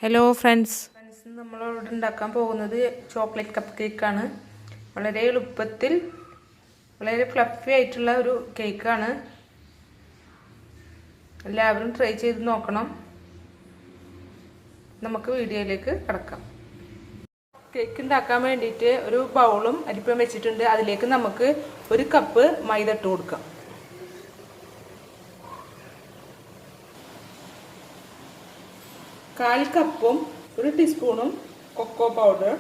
Hello friends, നമ്മളോട് ഉണ്ടാക്കാൻ പോകുന്നത് ചോക്ലേറ്റ് കപ്പ് കേക്കാണ്. വളരെ എളുപ്പത്തിൽ വളരെ ഫ്ലഫി ആയിട്ടുള്ള ഒരു കേക്കാണ്. എല്ലാവരും ട്രൈ ചെയ്ത് നോക്കണം. നമുക്ക് വീഡിയോയിലേക്ക് കടക്കാം. കേക്ക് ഉണ്ടാക്കാൻ വേണ്ടിയിട്ട് ഒരു ബൗളും അരിപ്പയും വെച്ചിട്ടുണ്ട്. അതിലേക്ക് നമുക്ക് 1 കപ്പ് മൈദ ഇട്ട് കൊടുക്കാം. കാൽ കപ്പും 1 ടീസ്പൂണും cocoa powder,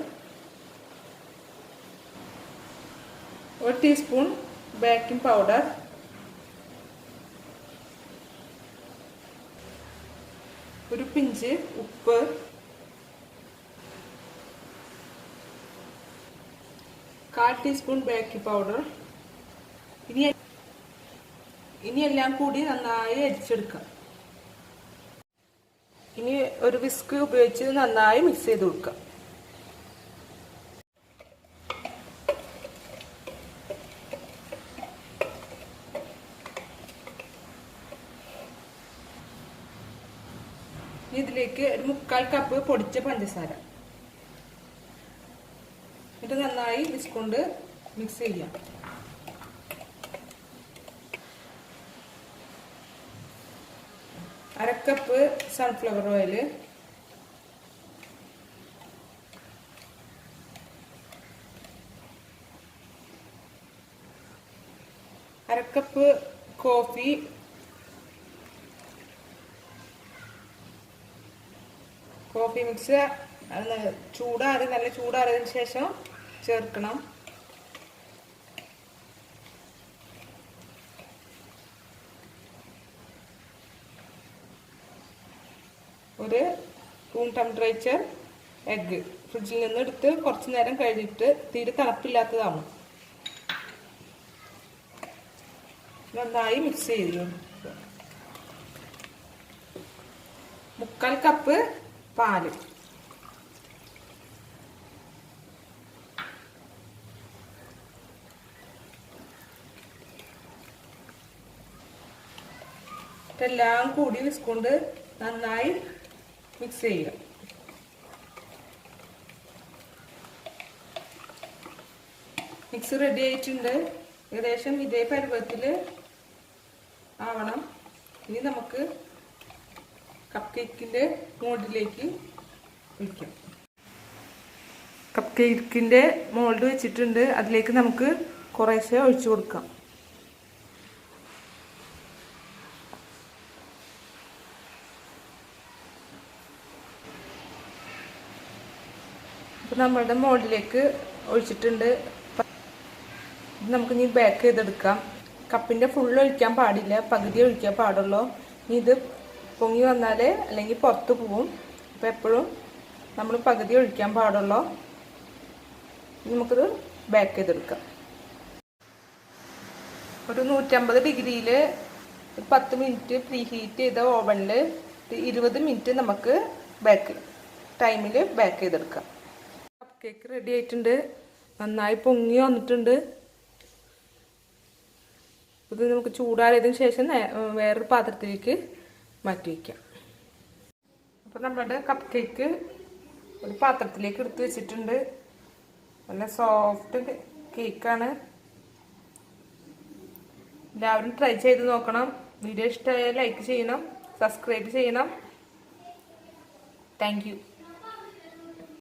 1 teaspoon baking powder, 1 pinch ഉപ്പ്, കാൽ ടീസ്പൂൺ ബേക്കിംഗ് പൗഡർ. ഇനി എല്ലാം കൂടി നന്നായി അരിച്ചെടുക്കാം. ഇനി ഒരു വിസ്ക് ഉപയോഗിച്ച് നന്നായി മിക്സ് ചെയ്ത് കൊടുക്കാം. ഇതിലേക്ക് 1/4 കപ്പ് പൊടിച്ച പഞ്ചസാര എന്നിട്ട് നന്നായി വിസ്ക് കൊണ്ട് മിക്സ് ചെയ്യാം. അര കപ്പ് സൺഫ്ലവർ ഓയിൽ, അര കപ്പ് കോഫി, മിക്സ് നല്ല ചൂടാറിയതിനു ശേഷം ചേർക്കണം. ഒരു റൂം ടെമ്പറേച്ചർ എഗ്ഗ് ഫ്രിഡ്ജിൽ നിന്ന് എടുത്ത് കുറച്ച് നേരം കഴിഞ്ഞിട്ട് തീരെ തണുപ്പില്ലാത്തതാണ്. നന്നായി മിക്സ് ചെയ്തു. 1/4 കപ്പ് പാല്, എല്ലാം കൂടി വിസ്ക് കൊണ്ട് നന്നായി മിക്സ് ചെയ്യുക. മിക്സ് റെഡി ആയിട്ടുണ്ട്. ഏകദേശം ഇതേ പരുവത്തിൽ ആവണം. ഇനി നമുക്ക് കപ്പ് കേക്കിൻ്റെ മോൾഡിലേക്ക് ഒഴിക്കാം. കപ്പ് കേക്കിൻ്റെ മോൾഡ് വെച്ചിട്ടുണ്ട്. അതിലേക്ക് നമുക്ക് കുറേശ്ശെ ഒഴിച്ചു കൊടുക്കാം. അപ്പോൾ നമ്മളുടെ മോൾഡിലേക്ക് ഒഴിച്ചിട്ടുണ്ട്. നമുക്ക് ഇനി ബേക്ക് ചെയ്തെടുക്കാം. കപ്പിൻ്റെ ഫുള്ള് ഒഴിക്കാൻ പാടില്ല, പകുതി ഒഴിക്കാൻ പാടുള്ളൂ. ഇനി ഇത് പൊങ്ങി വന്നാൽ അല്ലെങ്കിൽ പുറത്ത് പോവും. അപ്പോൾ എപ്പോഴും നമ്മൾ പകുതി ഒഴിക്കാൻ പാടുള്ളൂ. നമുക്കിത് ബേക്ക് ചെയ്തെടുക്കാം. ഒരു 150 ഡിഗ്രിയിൽ 10 മിനിറ്റ് പ്രീ ഹീറ്റ് ചെയ്ത ഓവനിൽ 20 മിനിറ്റ് നമുക്ക് ടൈമിൽ ബേക്ക് ചെയ്തെടുക്കാം. കപ്പ് കേക്ക് റെഡി ആയിട്ടുണ്ട്. നന്നായി പൊങ്ങി വന്നിട്ടുണ്ട്. ഇത് നമുക്ക് ചൂടാറിയതിന് ശേഷം വേറൊരു പാത്രത്തിലേക്ക് മാറ്റി വയ്ക്കാം. അപ്പോൾ നമ്മുടെ കപ്പ് കേക്ക് ഒരു പാത്രത്തിലേക്ക് എടുത്ത് വെച്ചിട്ടുണ്ട്. നല്ല സോഫ്റ്റ് കേക്കാണ്. എല്ലാവരും ട്രൈ ചെയ്ത് നോക്കണം. വീഡിയോ ഇഷ്ടമായാൽ ലൈക്ക് ചെയ്യണം, സബ്സ്ക്രൈബ് ചെയ്യണം. Thank you.